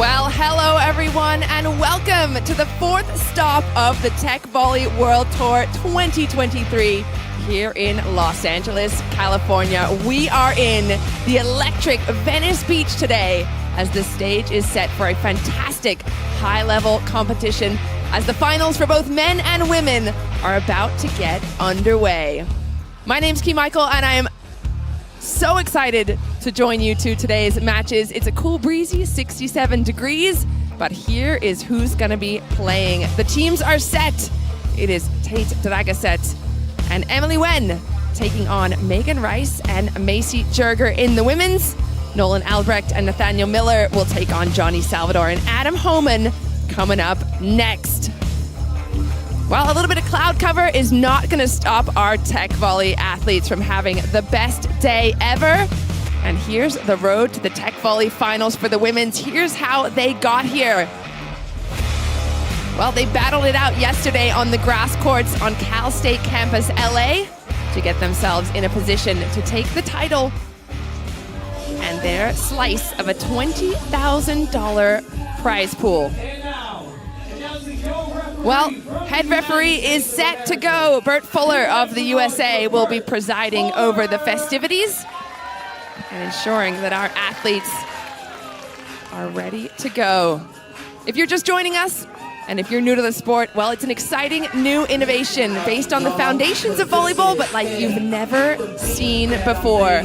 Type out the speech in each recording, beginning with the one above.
Well, hello everyone, and welcome to the fourth stop of the Teqvoly World Tour 2023 here in Los Angeles, California. We are in the electric Venice Beach today as the stage is set for a fantastic high-level competition as the finals for both men and women are about to get underway. My name's Key Michael, and I am so excited to join you to today's matches. It's a cool breezy 67 degrees, but here is who's gonna be playing. The teams are set. It is Tate, Drageset, and Emily Wen taking on Megan Rice and Macy Jerger in the women's. Nolan Albrecht and Nathaniel Miller will take on Johnny Salvador and Adam Homan coming up next. Well, a little bit of cloud cover is not going to stop our Teqvoly athletes from having the best day ever. And here's the road to the Teqvoly finals for the women's. Here's how they got here. Well, they battled it out yesterday on the grass courts on Cal State campus LA to get themselves in a position to take the title and their slice of a $20,000 prize pool. Well, head referee is set to go. Bert Fuller of the USA will be presiding over the festivities and ensuring that our athletes are ready to go. If you're just joining us, and if you're new to the sport, well, it's an exciting new innovation based on the foundations of volleyball, but like you've never seen before.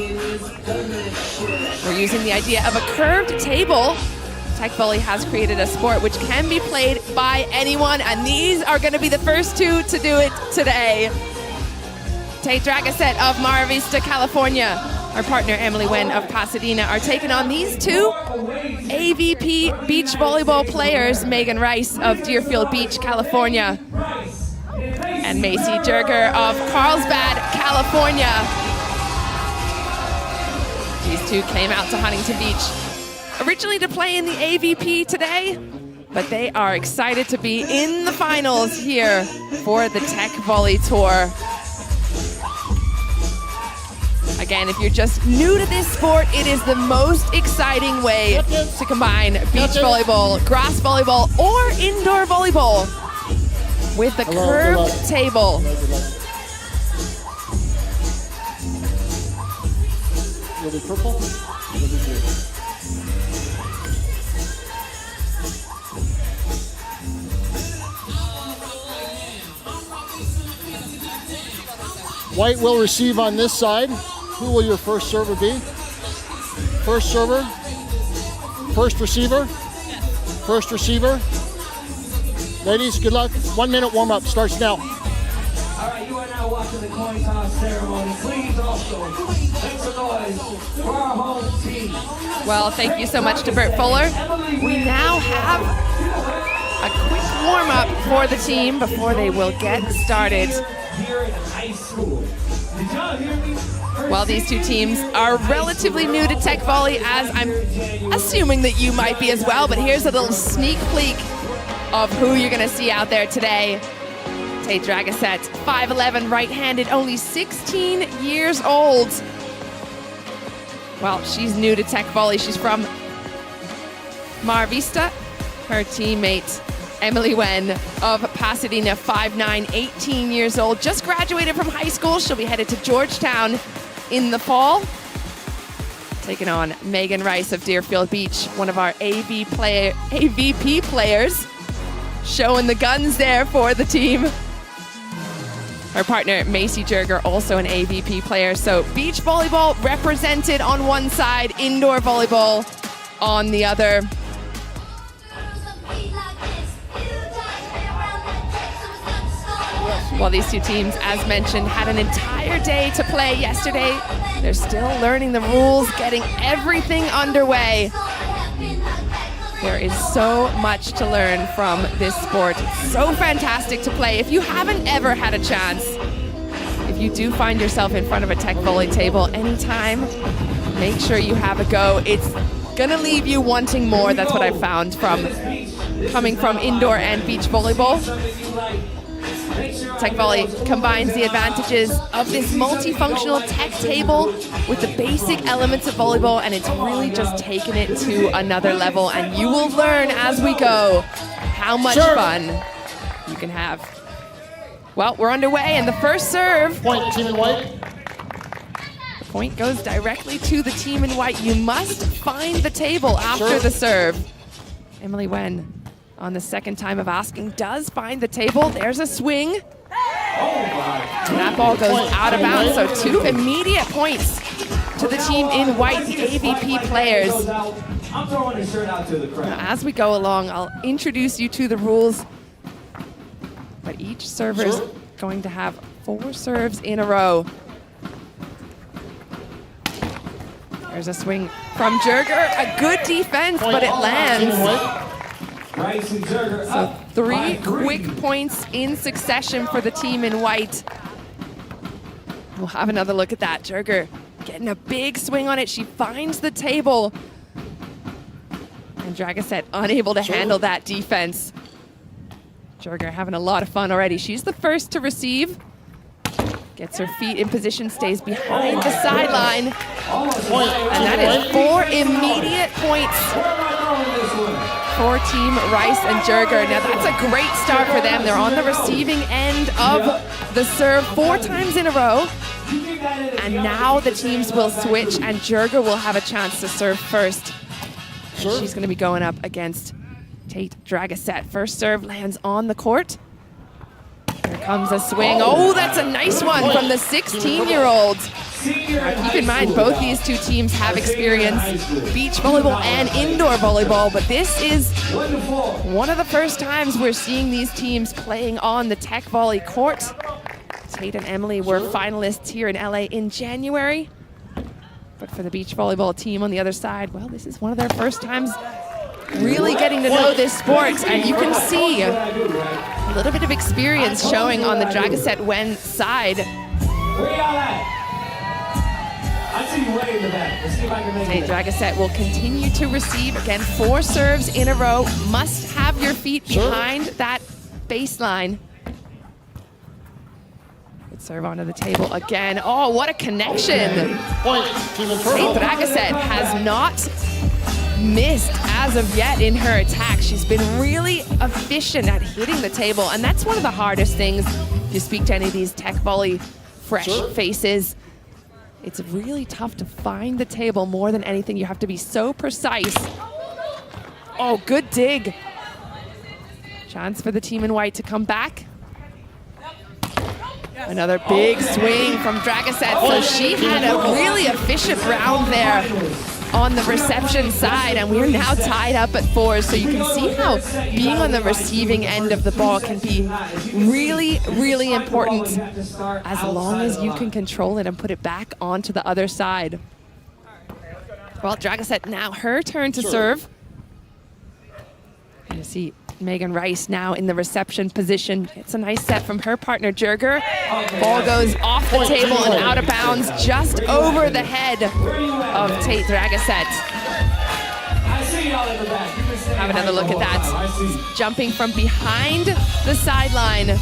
We're using the idea of a curved table. Teqvoly has created a sport which can be played by anyone, and these are going to be the first two to do it today. Tate Drageset of Mar Vista, California. Our partner Emily Wen of Pasadena are taking on these two AVP beach volleyball players, Megan Rice of Deerfield Beach, California, and Macy Jerger of Carlsbad, California. These two came out to Huntington Beach originally to play in the AVP today, but they are excited to be in the finals here for the Teqvoly Tour. Again, if you're just new to this sport, it is the most exciting way to combine beach volleyball, grass volleyball, or indoor volleyball with the curved table. Will be purple? Will be blue? White will receive on this side. Who will your first server be? First server? First receiver? First receiver? Ladies, good luck. 1 minute warm up starts now. All right, you are now watching the coin toss ceremony. Please also make some noise for our home team. Well, thank you so much to Bert Fuller. We now have a quick warm up for the team before they will get started. Here in high school. Did y'all hear me? Well, these two teams are relatively new to Teqvoly, as I'm assuming that you might be as well, but here's a little sneak peek of who you're gonna see out there today. Tate Drageset, 5'11", right-handed, only 16 years old. Well, she's new to Teqvoly. She's from Mar Vista. Her teammate, Emily Wen of Pasadena, 5'9", 18 years old, just graduated from high school. She'll be headed to Georgetown in the fall, taking on Megan Rice of Deerfield Beach, one of our AVP players, showing the guns there for the team. Her partner, Macy Jerger, also an AVP player. So beach volleyball represented on one side, indoor volleyball on the other. Well, these two teams, as mentioned, had an entire day to play yesterday. They're still learning the rules, getting everything underway. There is so much to learn from this sport. So fantastic to play. If you haven't ever had a chance, if you do find yourself in front of a Teqvoly table anytime, make sure you have a go. It's gonna leave you wanting more. That's what I've found from coming from indoor and beach volleyball. Teqvoly combines the advantages of this multifunctional tech table with the basic elements of volleyball, and it's really just taken it to another level. And you will learn as we go how much fun you can have. Well, we're underway, and the first serve. Point, team in white. The point goes directly to the team in white. You must find the table after the serve. Emily Wen, on the second time of asking, does find the table. There's a swing. And that ball goes out of bounds, so 2 immediate points to the team in white, the AVP players. I'm throwing his shirt out to the crowd. Now, as we go along, I'll introduce you to the rules. But each server is going to have 4 serves in a row. There's a swing from Jerger. A good defense, but it lands. Rice and Jerger So up 3 by 3. quick points in succession for the team in white. We'll have another look at that. Jerger getting a big swing on it. She finds the table. And Drageset unable to handle that defense. Jerger having a lot of fun already. She's the first to receive. Gets her feet in position, stays behind the sideline. And that is 4 immediate points for Team Rice and Jerger. Now that's a great start for them. They're on the receiving end of the serve 4 times in a row. And now the teams will switch and Jerger will have a chance to serve first. And she's going to be going up against Tate Drageset. First serve lands on the court. Here comes a swing. Oh, that's a nice one from the 16-year-olds. Now, keep in mind, both these 2 teams have experience beach volleyball and indoor volleyball, but this is one of the first times we're seeing these teams playing on the Teqvoly court. Tate and Emily were finalists here in LA in January. But for the beach volleyball team on the other side, well, this is one of their first times really getting to know this sport. And you can see a little bit of experience showing on the Drageset Wen side. Where y'all at? I see you way in the back. Let's see if I can make Tate it. Drageset will continue to receive. Again, 4 serves in a row. Must have your feet behind that baseline. Good serve onto the table again. Oh, what a connection. Point, team in Tate purple. Drageset has not missed as of yet in her attack. She's been really efficient at hitting the table, and that's one of the hardest things if you speak to any of these Teqvoly fresh faces. It's really tough to find the table more than anything. You have to be so precise. Oh, good dig. Chance for the team in white to come back. Another big swing from Drageset. So she had a really efficient round there on the reception side, and we're now tied up at 4. So you can see how being on the receiving end of the ball can be really, really important as long as you can control it and put it back onto the other side. Well, Drageset now her turn to serve. You see Megan Rice now in the reception position. It's a nice set from her partner, Jerger. Ball goes off the table and out of bounds just over the head of Tate Drageset. I see y'all in the back. Have another look at that. Jumping from behind the sideline,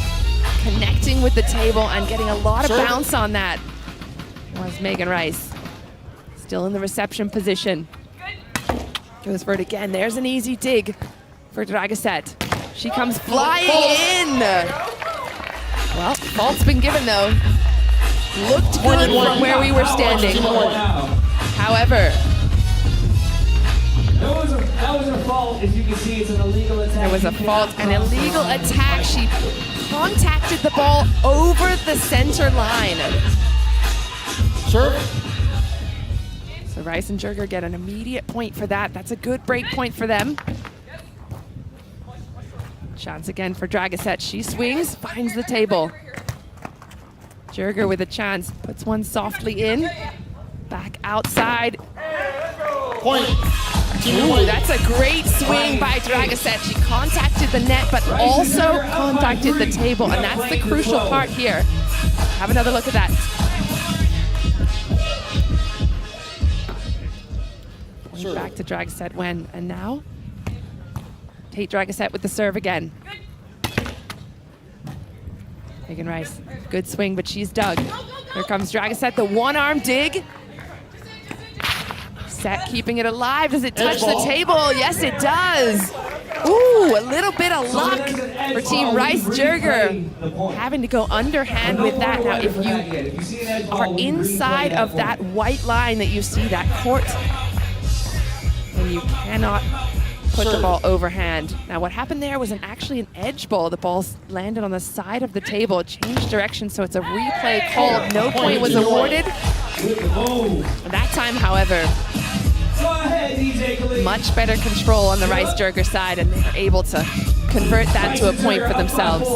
connecting with the table and getting a lot of bounce on that was Megan Rice. Still in the reception position. Goes for it again. There's an easy dig for Drageset. She comes flying in. Well, fault's been given though. Looked good from where we were standing. However, that was a fault. If you can see, it's an illegal attack. there was a fault, an illegal attack. She contacted the ball over the center line. Serve. So Rice and Jerger get an immediate point for that. That's a good break point for them. Chance again for Drageset. She swings, finds the table. Jerger with a chance, puts one softly in. Back outside. Point. Ooh, that's a great swing by Drageset. She contacted the net, but also contacted the table, and that's the crucial part here. Have another look at that. Point back to Drageset Wen, and now Tate Drageset with the serve again. Megan Rice, good swing, but she's dug. Here comes Drageset, the one-arm dig. Set keeping it alive. Does it touch the table? Yes, it does. Ooh, a little bit of luck for Team Rice Jerger. Having to go underhand with that. Now, if you are inside of that white line that you see, that court, then you cannot put the ball overhand. Now, what happened there was actually an edge ball. The ball landed on the side of the table, changed direction, so it's a replay called. No point was awarded. That time, however, much better control on the Rice Jerger side, and they were able to convert that to a point for themselves.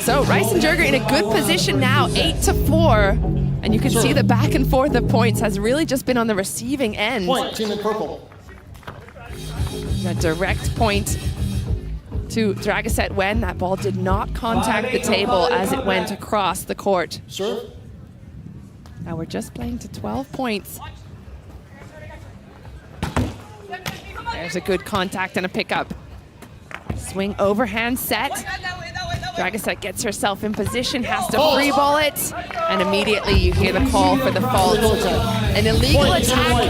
So Rice and Jerger in a good position now, 8-4. And you can see the back and forth of points has really just been on the receiving end. Point, team in purple. A direct point to Drageset when that ball did not contact the table as it went across the court. Serve. Now we're just playing to 12 points. There's a good contact and a pickup. Swing overhand set. Drageset gets herself in position, has to free ball it, and immediately you hear the call for the fault. An illegal attack.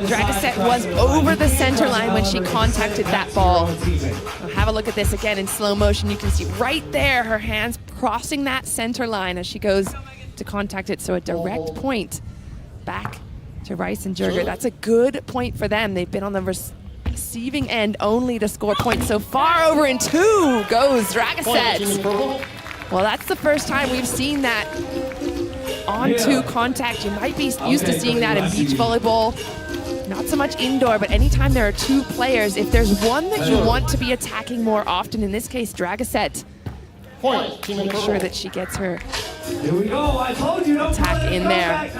Drageset was over the center line when she contacted that ball. Now have a look at this again in slow motion. You can see right there her hands crossing that center line as she goes to contact it. So a direct point back to Rice and Jerger. That's a good point for them. They've been on the receiving end only to score points so far. Over in two goes Drageset. Well, that's the first time we've seen that on-two contact. You might be used to seeing that in beach volleyball. Not so much indoor, but anytime there are two players, if there's one that you want to be attacking more often, in this case Drageset, make sure that she gets her attack in there.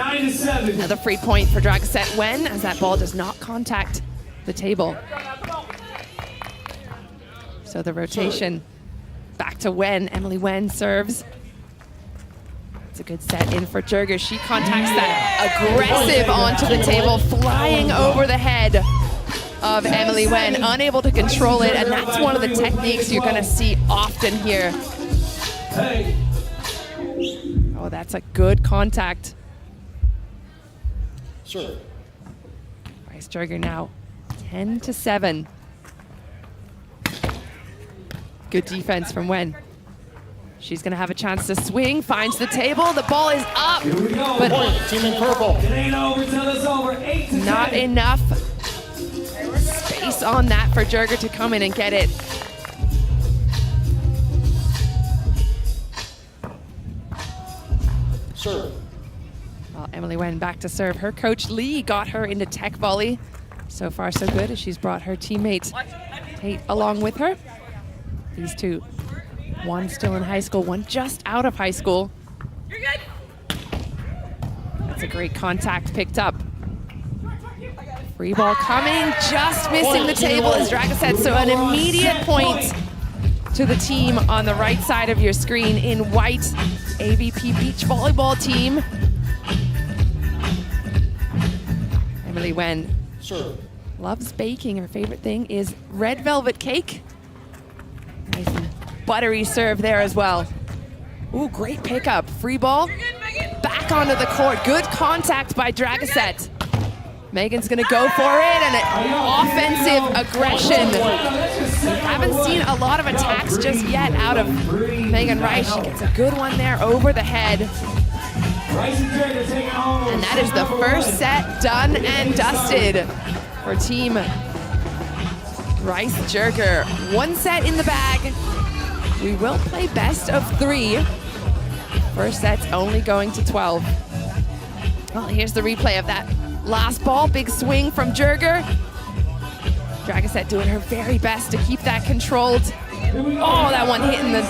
Another free point for Drageset when, as that ball does not contact the table. So the rotation back to Wen. Emily Wen serves. It's a good set in for Jerger. She contacts that aggressive onto the table, flying over the head of Emily Wen, unable to control it, and that's one of the techniques you're going to see often here. Oh, that's a good contact. Sure. Rice Jerger now 10-7. Good defense from Wen. She's gonna have a chance to swing, finds the table, the ball is up, but team in purple. Not enough space on that for Jerger to come in and get it. Serve. Well, Emily Wen back to serve. Her coach Lee got her into Teqvoly. So far so good as she's brought her teammate Tate along with her. These two, one still in high school, one just out of high school. You're good. That's a great contact picked up. Free ball coming, just missing the table as Drageset. So an immediate point to the team on the right side of your screen in white, AVP Beach Volleyball team. Emily Wen loves baking. Her favorite thing is red velvet cake. Nice and buttery serve there as well. Ooh, great pickup. Free ball, back onto the court. Good contact by Drageset. Megan's gonna go for it, and an offensive aggression. We haven't seen a lot of attacks just yet out of Megan Rice. She gets a good one there over the head. And that is the first set done and dusted for Team Rice Jerger. One set in the bag. We will play best of 3. First set's only going to 12. Well, here's the replay of that last ball. Big swing from Jerger. Drageset doing her very best to keep that controlled. Oh, that one hitting the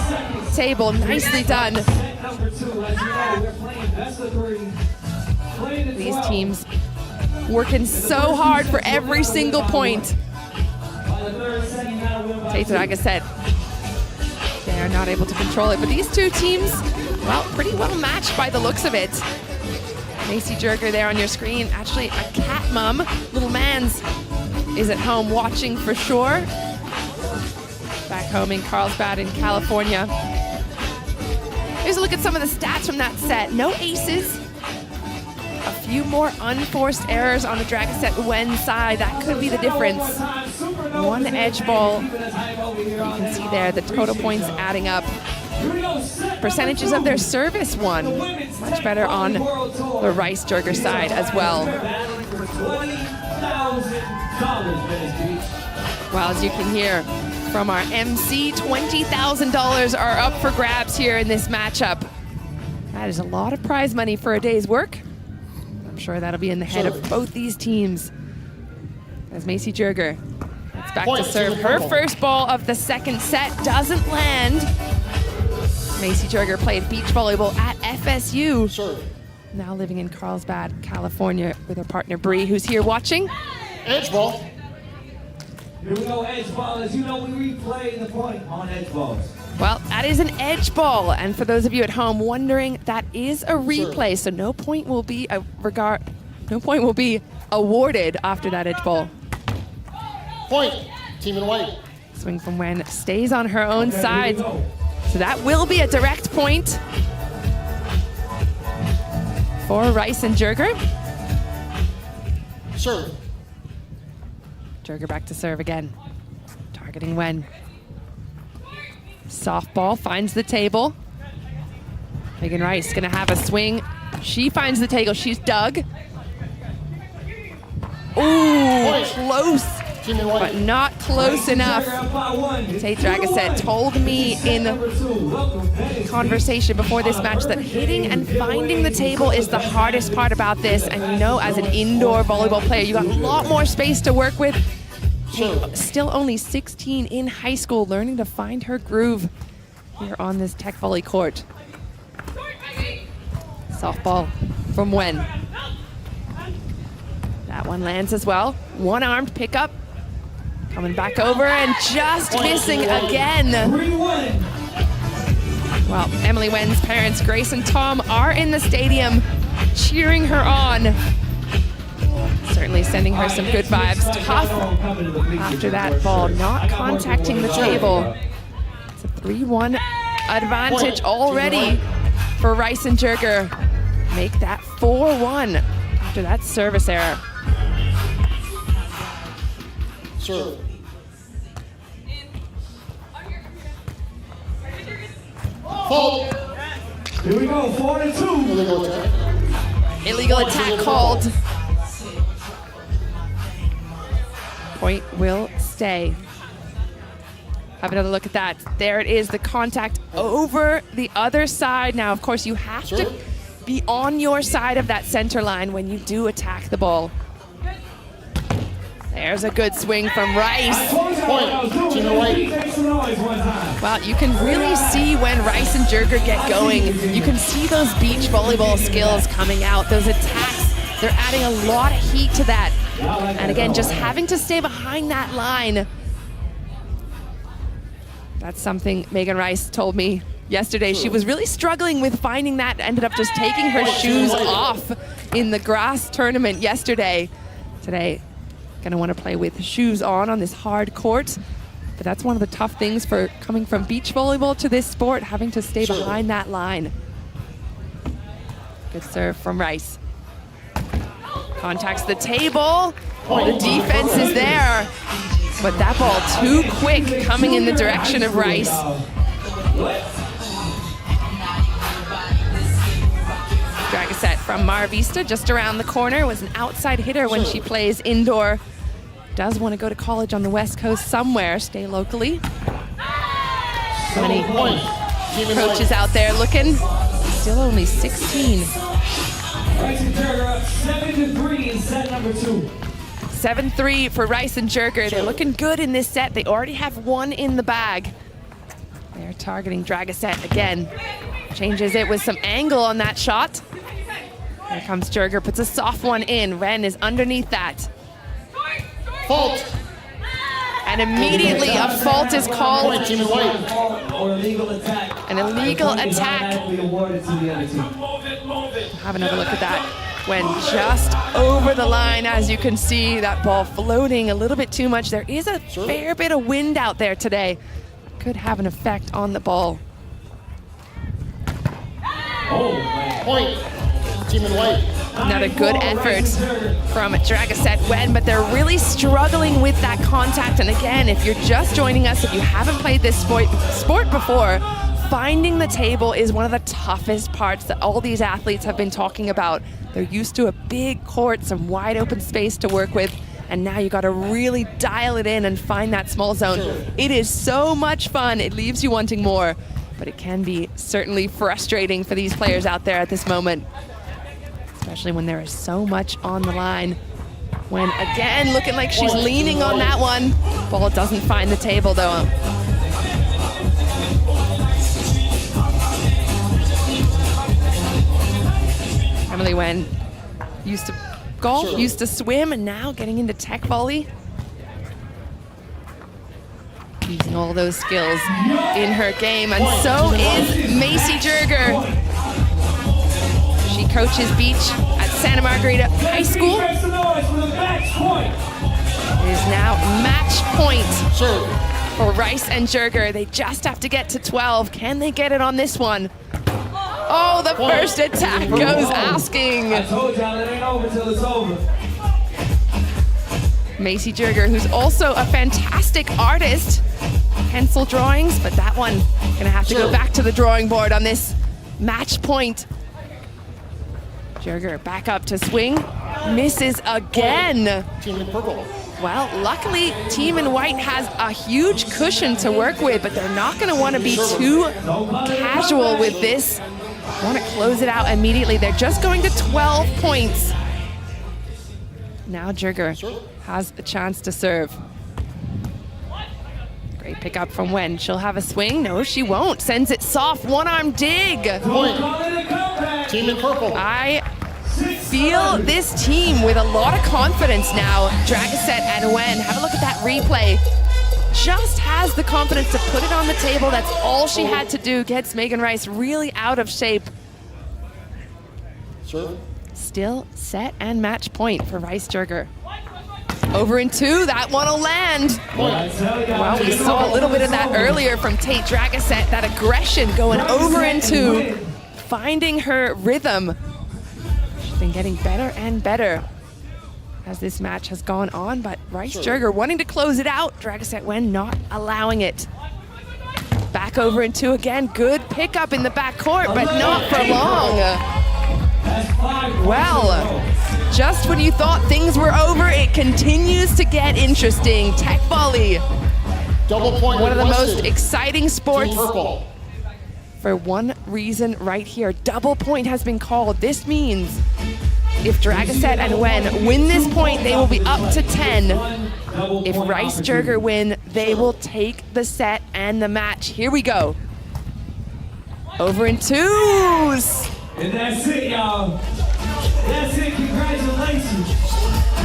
table. Nicely done. These teams working so hard for every single point. Tate, Drageset, they are not able to control it, but these two teams, well, pretty well matched by the looks of it. Macy Jerger there on your screen, actually a cat mom. Little Mans is at home watching for sure. Back home in Carlsbad in California. Here's a look at some of the stats from that set. No aces. A few more unforced errors on the Drageset Wen side. That could be the difference. One edge ball. You can see there the total points adding up. Percentages of their service won. Much better on the Rice Jerger side as well. Well, as you can hear from our MC, $20,000 are up for grabs here in this matchup. That is a lot of prize money for a day's work. I'm sure that'll be in the head of both these teams. As Macy Jerger gets back to serve. Her first ball of the second set doesn't land. Macy Jerger played beach volleyball at FSU. Now living in Carlsbad, California with her partner Bree, who's here watching. Edge ball. Here we go, edge ball. As you know, we replay the point on edge balls. Well, that is an edge ball, and for those of you at home wondering, that is a replay, so no point will be awarded after that edge ball. Point. Team in white. Swing from Wen stays on her own side, so that will be a direct point for Rice and Jerger. Serve. Jerger back to serve again, targeting Wen. Softball finds the table. Megan Rice gonna have a swing. She finds the table, she's dug. Ooh, close, but not close enough. Tate Drageset told me in conversation before this match that hitting and finding the table is the hardest part about this. And you know, as an indoor volleyball player, you got a lot more space to work with. Tate, still only 16 in high school, learning to find her groove here on this Teqvoly court. Softball from Wen. That one lands as well. One-armed pickup. Coming back over and just missing again. Well, Emily Wen's parents, Grace and Tom, are in the stadium cheering her on. Certainly sending her some good vibes. Tough after that ball, not contacting the table. It's a 3-1 advantage already for Rice and Jerger. Make that 4-1 after that service error. Serve. Fault. Here we go, 4-2. Illegal attack. Illegal attack called. Point will stay. Have another look at that. There it is, the contact over the other side. Now, of course, you have to be on your side of that center line when you do attack the ball. There's a good swing from Rice. Point. Team in white. Well, you can really see when Rice and Jerger get going. You can see those beach volleyball skills coming out, those attacks. They're adding a lot of heat to that. And again, just having to stay behind that line. That's something Megan Rice told me yesterday. She was really struggling with finding that, ended up just taking her shoes off in the grass tournament yesterday. Today, gonna want to play with shoes on this hard court. But that's one of the tough things for coming from beach volleyball to this sport, having to stay behind that line. Good serve from Rice. Contacts the table. The defense is there. But that ball too quick coming in the direction of Rice. Drageset from Mar Vista, just around the corner, was an outside hitter when she plays indoor. Does want to go to college on the West Coast somewhere, stay locally. Many coaches out there looking. Still only 16. Rice and Jerger up 7-3 in set number 2. 7-3 for Rice and Jerger. They're looking good in this set. They already have one in the bag. They're targeting Drageset again. Changes it with some angle on that shot. Here comes Jerger, puts a soft one in. Ren is underneath that. Fault. And immediately a fault is called. Point. Team in white. An illegal attack. Have another look at that. When just over the line, as you can see, that ball floating a little bit too much. There is a fair bit of wind out there today. could have an effect on the ball. Point. Team in white. Another good effort from Drageset Wen, but they're really struggling with that contact. And again, if you're just joining us, if you haven't played this sport before, finding the table is one of the toughest parts that all these athletes have been talking about. They're used to a big court, some wide open space to work with, and now you got to really dial it in and find that small zone. It is so much fun. It leaves you wanting more, but it can be certainly frustrating for these players out there at this moment, especially when there is so much on the line. When again, looking like she's leaning on that one. Ball doesn't find the table though. Emily Wen used to golf, used to swim, and now getting into Teqvoly. Using all those skills in her game, and so is Macy Jerger. She coaches beach at Santa Margarita High School. It is now match point for Rice and Jerger. They just have to get to 12. Can they get it on this one? Oh, the first attack goes asking. I told y'all it ain't over till it's over. Macy Jerger, who's also a fantastic artist. Pencil drawings, but that one gonna have to go back to the drawing board on this match point. Jerger back up to swing, misses again. Team in purple. Well, luckily, Team in White has a huge cushion to work with, but they're not gonna wanna be too casual with this. Want to close it out immediately. They're just going to 12 points. Now Jerger has a chance to serve. Great pickup from Wen. She'll have a swing. No, she won't. Sends it soft. One-arm dig. Point. Team in purple. I feel this team with a lot of confidence now. Drageset and Wen. Have a look at that replay. Just has the confidence to put it on the table. That's all she had to do. Gets Megan Rice really out of shape. Still set and match point for Rice Jerger. Over in 2, that one will land. Well, we saw a little bit of that earlier from Tate Drageset, that aggression going over in 2, finding her rhythm. She's been getting better and better as this match has gone on, but Rice Jerger wanting to close it out. Drageset Wen not allowing it. Back over in 2 again. Good pickup in the back court, but not for long. Well, just when you thought things were over, it continues to get interesting. Teqvoly, Double point. one of the most exciting sports. Team purple. For one reason right here, double point has been called. This means if Drageset and Wen win this point, they will be up to 10. If Rice Jerger win, they will take the set and the match. Here we go. Over in 2s. And that's it, y'all. That's it. Congratulations.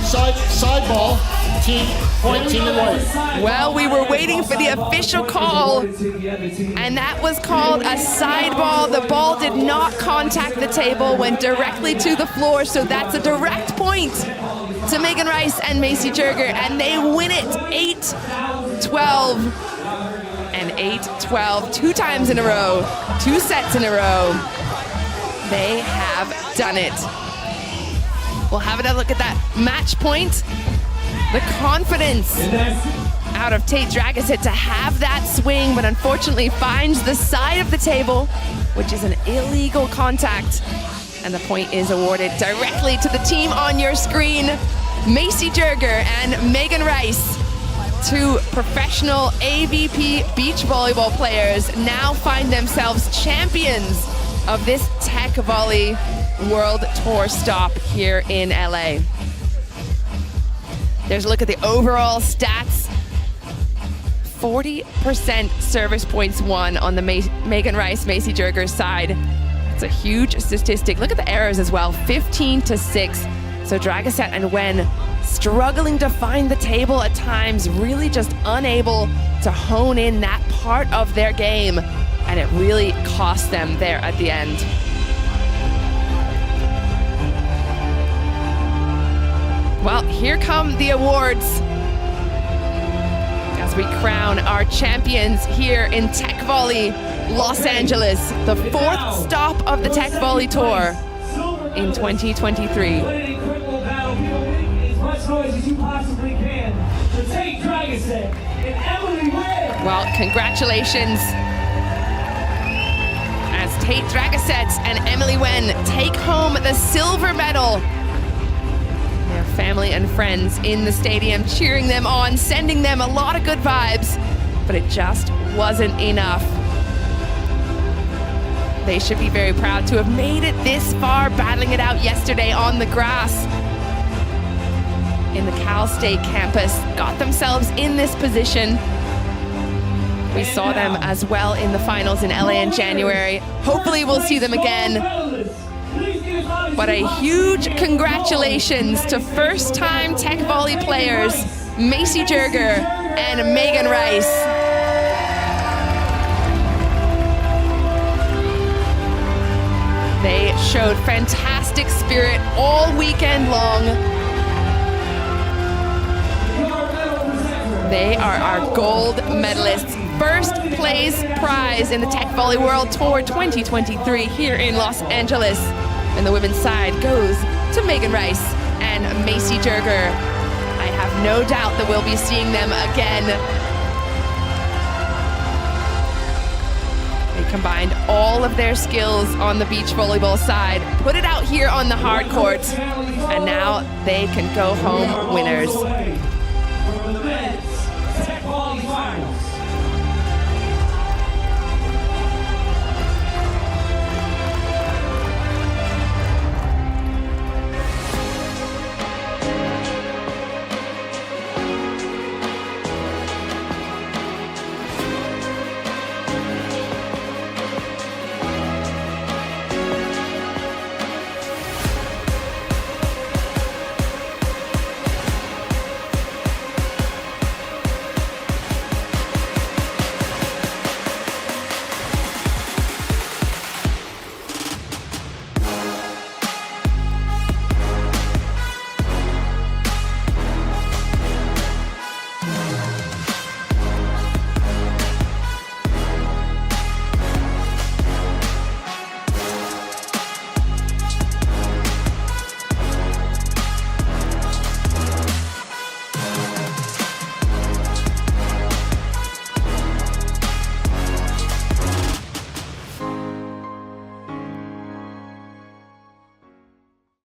Side ball. Team in white. Well, we were waiting for the official call, and that was called a side ball. The ball did not contact the table, went directly to the floor, so that's a direct point to Megan Rice and Macy Jerger, and they win it 8-12 and 8-12, 2 times in a row, 2 sets in a row. They have done it. We'll have another look at that match point. The confidence out of Tate Drageset to have that swing, but unfortunately finds the side of the table, which is an illegal contact. And the point is awarded directly to the team on your screen. Macy Jerger and Megan Rice, 2 professional AVP beach volleyball players, now find themselves champions of this Teqvoly World Tour stop here in LA. There's a look at the overall stats. 40% service points won on the Megan Rice, Macy Jerger side. That's a huge statistic. Look at the errors as well, 15-6. So Drageset and Wen struggling to find the table at times, really just unable to hone in that part of their game. And it really cost them there at the end. Well, here come the awards. As we crown our champions here in Teqvoly, Los Angeles, the 4th stop of the Teqvoly Tour in 2023. As much noise as you possibly can to Tate, Drageset, and Emily Wynn. Well, congratulations as Tate Drageset and Emily Wen take home the silver medal. Their family and friends in the stadium cheering them on, sending them a lot of good vibes, but it just wasn't enough. They should be very proud to have made it this far, battling it out yesterday on the grass in the Cal State campus, got themselves in this position. We saw them as well in the finals in LA in January. Hopefully we'll see them again. But a huge congratulations to first-time Teqvoly players, Macy Jerger and Megan Rice. They showed fantastic spirit all weekend long. They are our gold medalists. First place prize in the Teqvoly World Tour 2023 here in Los Angeles. And the women's side goes to Megan Rice and Macy Jerger. I have no doubt that we'll be seeing them again. They combined all of their skills on the beach volleyball side, put it out here on the hard court, and now they can go home winners.